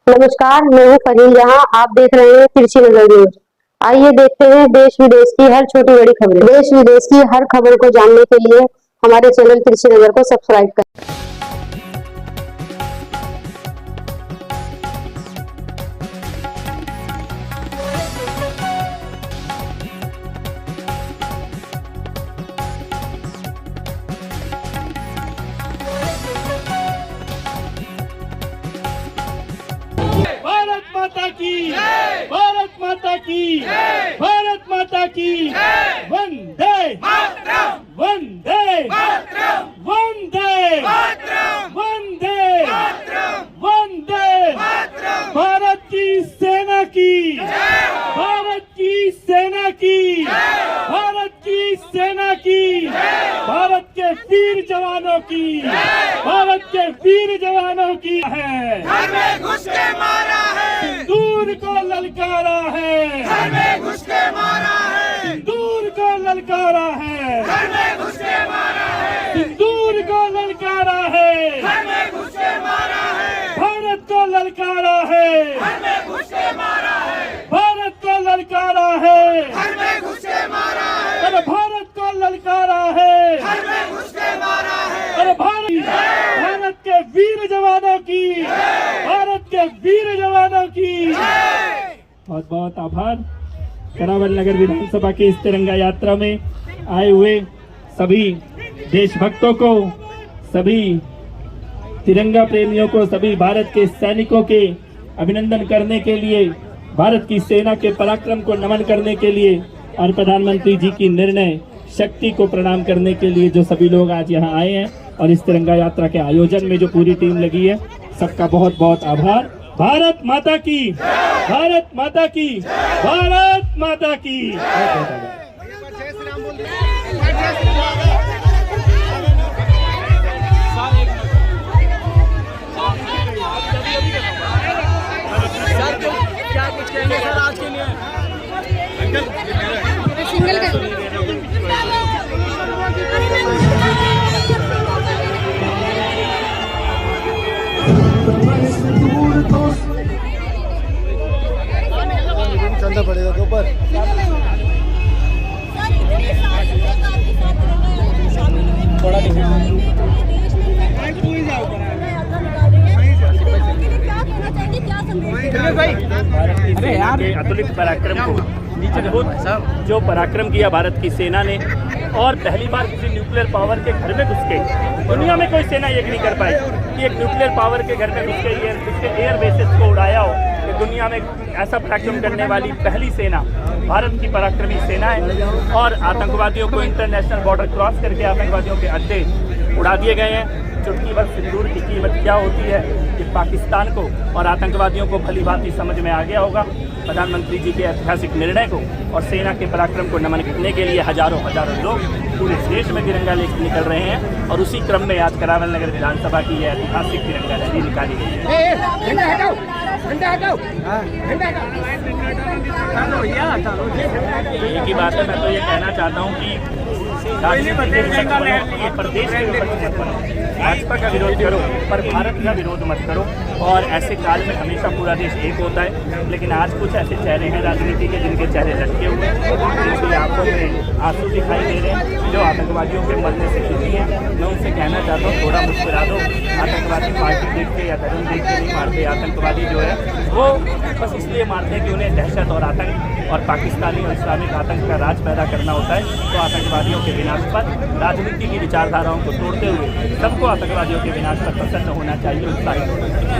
नमस्कार, मैं हूँ फरील जहां। आप देख रहे हैं तिरछी नजर न्यूज। आइए देखते हैं देश विदेश की हर छोटी बड़ी खबरें। देश विदेश की हर खबर को जानने के लिए हमारे चैनल तिरछी नजर को सब्सक्राइब करें। भारत माता की भारत माता की भारत माता की वंदे वंदे वंदे वंदे वंदे भारत की सेना की भारत की सेना की भारत की सेना की भारत के वीर जवानों की भारत के वीर जवानों की है। घर में घुस के मारा है, सिंदूर को ललकारा है, घर में घुस के मारा है, सिंदूर को ललकारा है, घर में घुस के मारा है, सिंदूर को ललकारा है, घर में घुस के मारा है, भारत को ललकारा है, घर में घुस के मारा है, भारत को ललकारा है, घर में घुस के मारा है, अरे भारत को ललकारा है, घर में घुस के मारा है, अरे भारत के वीर जवानों की भारत के वीर जवानों की बहुत बहुत आभार। करावल नगर विधानसभा की इस तिरंगा यात्रा में आए हुए सभी देशभक्तों को, सभी तिरंगा प्रेमियों को, सभी भारत के सैनिकों के अभिनंदन करने के लिए, भारत की सेना के पराक्रम को नमन करने के लिए और प्रधानमंत्री जी की निर्णय शक्ति को प्रणाम करने के लिए जो सभी लोग आज यहाँ आए हैं और इस तिरंगा यात्रा के आयोजन में जो पूरी टीम लगी है, सबका बहुत बहुत आभार। भारत माता की भारत माता की भारत माता की। क्या कुछ कहेंगे सर आज के लिए? चलना पड़ेगा तो ऊपर। थोड़ा अतुलित पराक्रम को अद्भुत जो पराक्रम किया भारत की सेना ने, और पहली बार किसी न्यूक्लियर पावर के घर में घुस के, दुनिया में कोई सेना ये नहीं कर पाई कि एक न्यूक्लियर पावर के घर में घुस के उसके एयर बेसिस को उड़ाया हो। कि दुनिया में ऐसा पराक्रम करने वाली पहली सेना भारत की पराक्रमी सेना है। और आतंकवादियों को इंटरनेशनल बॉर्डर क्रॉस करके आतंकवादियों के अड्डे उड़ा दिए गए हैं। चुटकी भर सिंदूर की कीमत क्या होती है कि पाकिस्तान को और आतंकवादियों को भली भांति समझ में आ गया होगा। प्रधानमंत्री जी के ऐतिहासिक निर्णय को और सेना के पराक्रम को नमन करने के लिए हजारों लोग पूरे देश में तिरंगा लेकर निकल रहे हैं। और उसी क्रम में आज करावल नगर विधानसभा की यह ऐतिहासिक तिरंगा रैली निकाली गई है। एक ही बात है, मैं तो ये कहना चाहता हूँ कि प्रदेश के विपक्ष मत बनो, भाजपा का विरोध करो पर भारत का विरोध मत करो। और ऐसे काल में हमेशा पूरा देश एक होता है, लेकिन आज कुछ ऐसे चेहरे हैं राजनीति के जिनके चेहरे लटके हुए हैं, जिनकी आंखों में आंसू दिखाई दे रहे हैं, जो आतंकवादियों के मरने से दुखी हैं। मैं उनसे कहना चाहता हूँ थोड़ा मुस्कुरा दो। आतंकवादी पार्टी देख के या धर्म देख के नहीं मारते। आतंकवादी जो है वो बस इसलिए मारते हैं कि उन्हें दहशत और आतंक और पाकिस्तानी और इस्लामिक आतंक का राज पैदा करना होता है। तो आतंकवादियों के विनाश पर राजनीति की विचारधाराओं को तोड़ते हुए सबको आतंकवादियों के विनाश पर प्रसन्न होना चाहिए, उत्साहित होना चाहिए।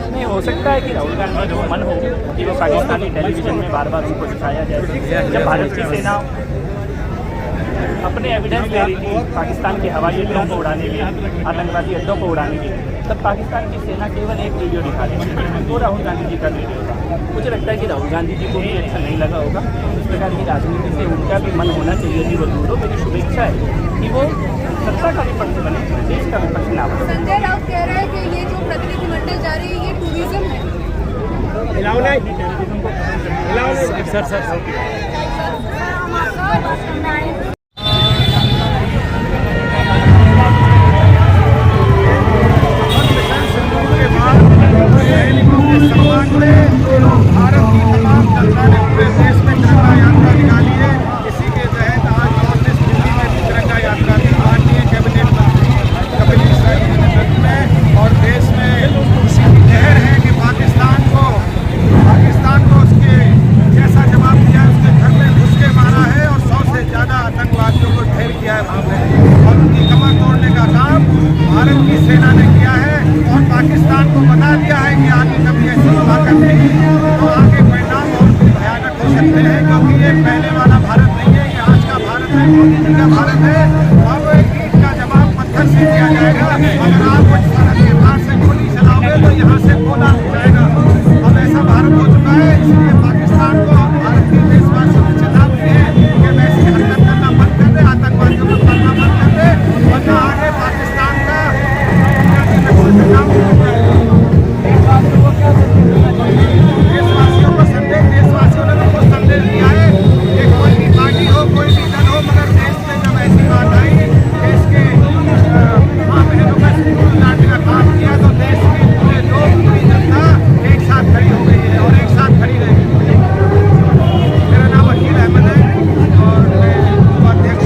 नहीं हो सकता है कि राहुल गांधी जो मन हो कि वो पाकिस्तानी टेलीविजन में बार बार उनको दिखाया जाए। जब भारत की सेना अपने एविडेंस दे रही थी पाकिस्तान के हवाई अड्डों को उड़ाने के, आतंकवादी अड्डों को उड़ाने के, तब पाकिस्तान की सेना केवल एक वीडियो दिखा रही थी, वो राहुल गांधी जी का वीडियो था। मुझे लगता है कि राहुल गांधी जी को भी अच्छा नहीं लगा होगा। इस प्रकार की राजनीति से उनका भी मन होना चाहिए कि वो दूर हो। मेरी शुभेच्छा है कि वो सत्ता का विपक्ष बने, देश का विपक्ष ना बने। संजय राउत कह रहे हैं कि ये जो प्रतिनिधिमंडल जा रही है ये टूरिज्म है। सर है वहाँ पे, और उनकी कमर तोड़ने का काम भारत की सेना ने किया है और पाकिस्तान को बता दिया है कि आगे कभी ऐसी हिमाकत नहीं तो आगे परिणाम और भी भयानक हो सकते हैं, क्योंकि ये पहले वाला भारत नहीं है, ये आज का भारत है, मोदी जी का भारत है। अब ईंट का जवाब पत्थर से दिया जाएगा। अगर आप कुछ भारत के बाहर से गोली चलाओगे तो यहाँ से गोला हो जाएगा। अब ऐसा भारत हो चुका है, इसलिए पाकिस्तान को भारत के देशवासियों को चेतावनी है कि वैसी हरकत करना बंद कर दे, आतंकवादियों को करना बंद कर दे, वरना आगे पाकिस्तान का देशवासियों को संदेश, देशवासियों ने उनको संदेश दिया है कि कोई भी पार्टी हो, कोई भी दल हो, मगर देश में जब ऐसी बात आई, देश के माँ बहनों का स्कूल लाने का काम किया तो देश के पूरे लोग, पूरी जनता एक साथ खड़ी हो गई है और एक साथ खड़ी रहेगी। मेरा नाम वकील अहमद है और मैं उपाध्यक्ष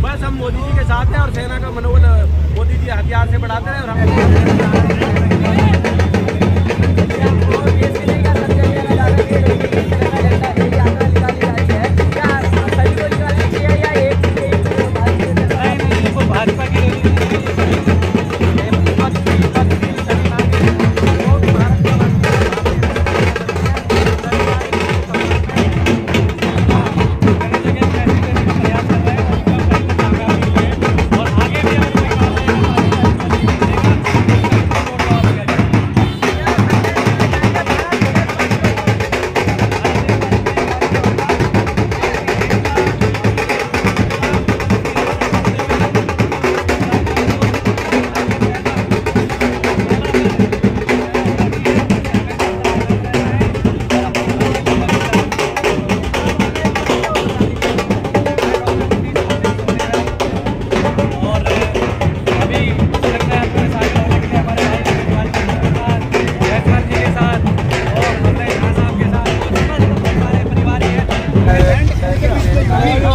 बस हम मोदी जी के साथ हैं और सेना का मनोबल मोदी जी हथियार से बढ़ाते हैं और हम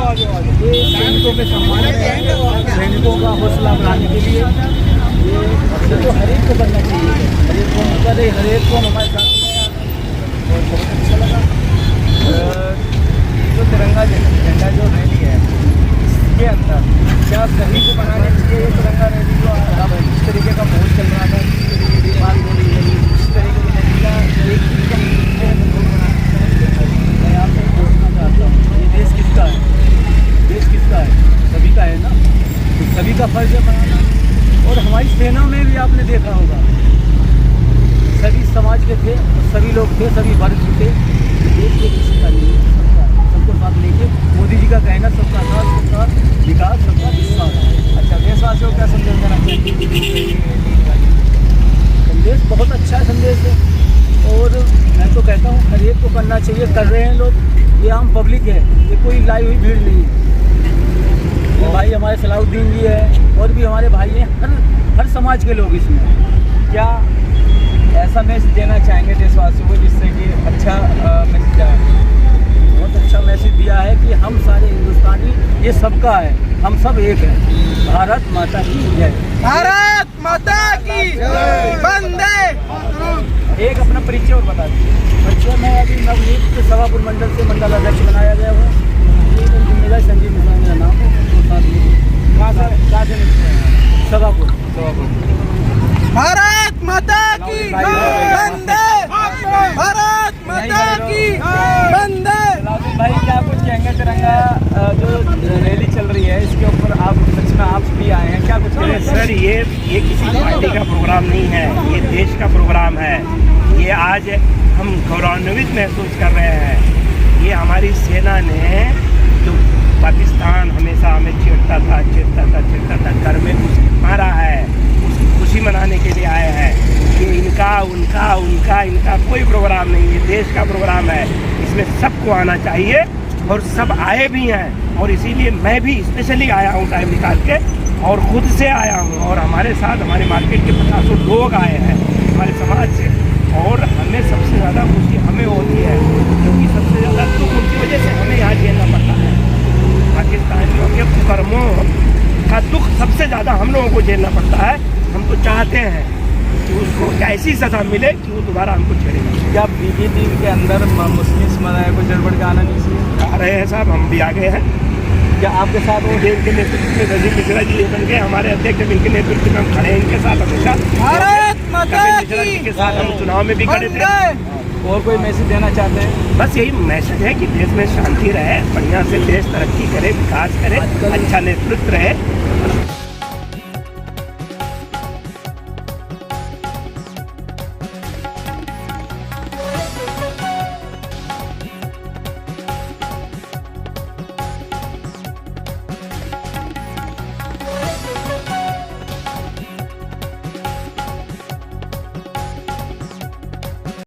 सैनिकों के सम्मान सैनिकों का हौसला बढ़ाने के लिए ये तो हर एक को करना चाहिए, हर एक को करे, हर एक को हमारे साथ और बहुत अच्छा लगा। जो तिरंगा झंडा जो रैली है इसके अंदर क्या सभी को बनाना चाहिए। ये तिरंगा रैली जो इस तरीके का माहौल चल रहा था, बात बोली गई, इस तरीके की रैली का एक चीज़ का मैं आपसे पूछना चाहता हूँ, ये देश किसका है? देश किसका है? सभी का है ना, तो सभी का फर्ज है बनाना। और हमारी सेना में भी आपने देखा होगा सभी समाज के थे और सभी लोग थे, सभी वर्ग थे। देश के किसी का नहीं, सबको साथ लेके मोदी जी का कहना सबका साथ, सबका विकास, सबका विश्वास। अच्छा, देशवासियों को क्या संदेश देना चाहिए? संदेश बहुत अच्छा संदेश है और मैं तो कहता हूँ हर एक को करना चाहिए। कर रहे हैं लोग, ये आम पब्लिक है, ये कोई लाई हुई भीड़ नहीं है। भाई हमारे सलाउद्दीन जी है और भी हमारे भाई हैं, हर समाज के लोग इसमें क्या ऐसा मैसेज देना चाहेंगे देशवासियों को जिससे कि अच्छा मैसेज जाए? बहुत अच्छा मैसेज दिया है कि हम सारे हिंदुस्तानी ये सबका है, हम सब एक हैं। भारत माता की जय। भारत माता की वंदे। एक अपना परिचय और बता दीजिए। परिचय में अभी नवनीत के सभापुर मंडल से मंडल अध्यक्ष बनाया गया हूँ। जिम्मेदारी संजीव मिश्रा मेरा नाम है। कहाँ से सभापुर। भारत माता की वंदे। भारत माता की वंदे। भाई क्या कुछ कहेंगे तिरंगा जो रैली चल रही है इसके ऊपर? आप सच में आप भी आए हैं, क्या कुछ कहेंगे? सर ये किसी पार्टी का प्रोग्राम नहीं है, ये देश का प्रोग्राम है। ये आज हम गौरवान्वित महसूस कर रहे हैं। ये हमारी सेना ने जो पाकिस्तान हमेशा हमें चिढ़ता था घर में मारा है, उसकी खुशी मनाने के लिए आए हैं। ये इनका उनका कोई प्रोग्राम नहीं, ये देश का प्रोग्राम है। इसमें सबको आना चाहिए और सब आए भी हैं, और इसीलिए मैं भी स्पेशली आया हूँ टाइम निकाल के, और खुद से आया हूँ। और हमारे साथ हमारे मार्केट के 50 लोग आए हैं हमारे समाज से, और हमें सबसे ज़्यादा खुशी हमें होती है क्योंकि सबसे ज़्यादा दुख उनकी वजह से हमें यहाँ झेलना पड़ता है। पाकिस्तानियों के कुकर्मों का दुख सबसे ज़्यादा हम लोगों को झेलना पड़ता है। हम तो चाहते हैं कि उसको ऐसी सज़ा मिले कि वो दोबारा हमको छेड़ेगा। क्या बीजेपी के अंदर मुस्लिम समुदाय को जड़बड़ का आना नहीं चाहिए? आ रहे हैं साहब, हम भी आ गए हैं। क्या आपके साथ वो देश के नेतृत्व में संजीव मिश्रा जी बन गए हमारे अध्यक्ष, जिनके नेतृत्व में हम खड़े हैं इनके साथ हमेशा। भारत माता मिश्रा जी के साथ हम चुनाव में भी खड़े थे। और कोई मैसेज देना चाहते हैं? बस यही मैसेज है कि देश में शांति रहे, बढ़िया से देश तरक्की करे, विकास करे, अच्छा नेतृत्व रहे,